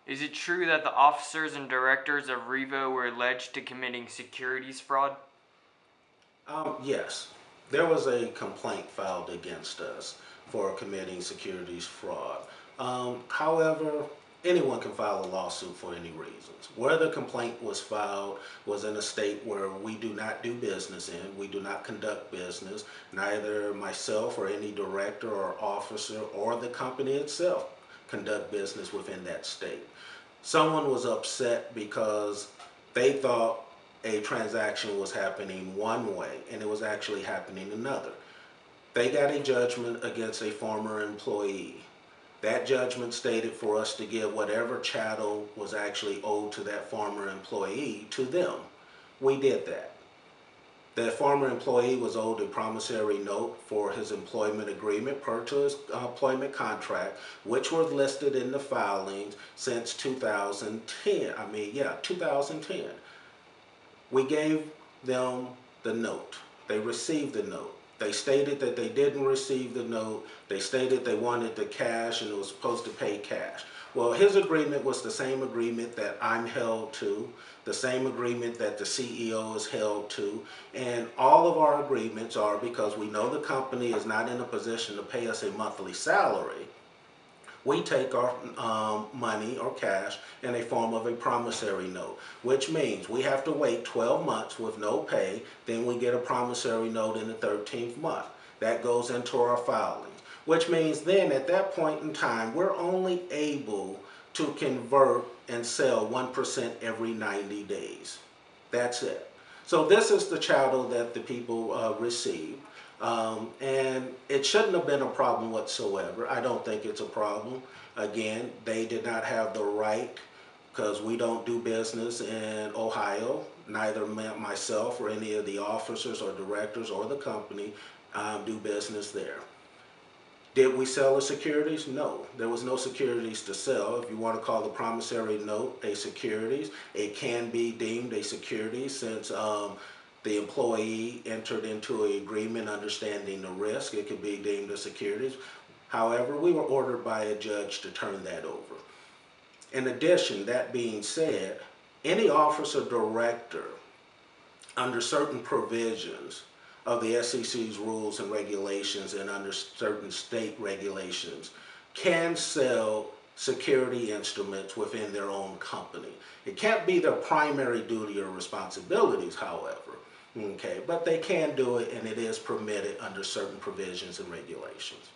Is it true that the officers and directors of Revo were alleged to committing securities fraud? Yes, there was a complaint filed against us for committing securities fraud. However, anyone can file a lawsuit for any reasons. Where the complaint was filed was in a state where we do not do business in. We do not conduct business. Neither myself or any director or officer or the company itself conduct business within that state. Someone was upset because they thought a transaction was happening one way and it was actually happening another. They got a judgment against a former employee. That judgment stated for us to give whatever chattel was actually owed to that former employee to them. We did that. The former employee was owed a promissory note for his employment agreement per to his employment contract, which was listed in the filings since 2010. 2010. We gave them the note. They received the note. They stated that they didn't receive the note. They stated they wanted the cash and it was supposed to pay cash. Well, his agreement was the same agreement that I'm held to, the same agreement that the CEO is held to, and all of our agreements are because we know the company is not in a position to pay us a monthly salary. We take our money or cash in a form of a promissory note, which means we have to wait 12 months with no pay, then we get a promissory note in the 13th month. That goes into our filings, which means then at that point in time, we're only able to convert and sell 1% every 90 days. That's it. So this is the chattel that the people received. And it shouldn't have been a problem whatsoever. I don't think it's a problem. Again, they did not have the right, because we don't do business in Ohio. Neither myself or any of the officers or directors or the company do business there. Did we sell the securities? No, there was no securities to sell. If you want to call the promissory note a securities, it can be deemed a security since the employee entered into an agreement understanding the risk. It could be deemed a securities. However, we were ordered by a judge to turn that over. In addition, that being said, any officer director under certain provisions of the SEC's rules and regulations and under certain state regulations can sell security instruments within their own company. It can't be their primary duty or responsibilities, however. Okay, but they can do it and it is permitted under certain provisions and regulations.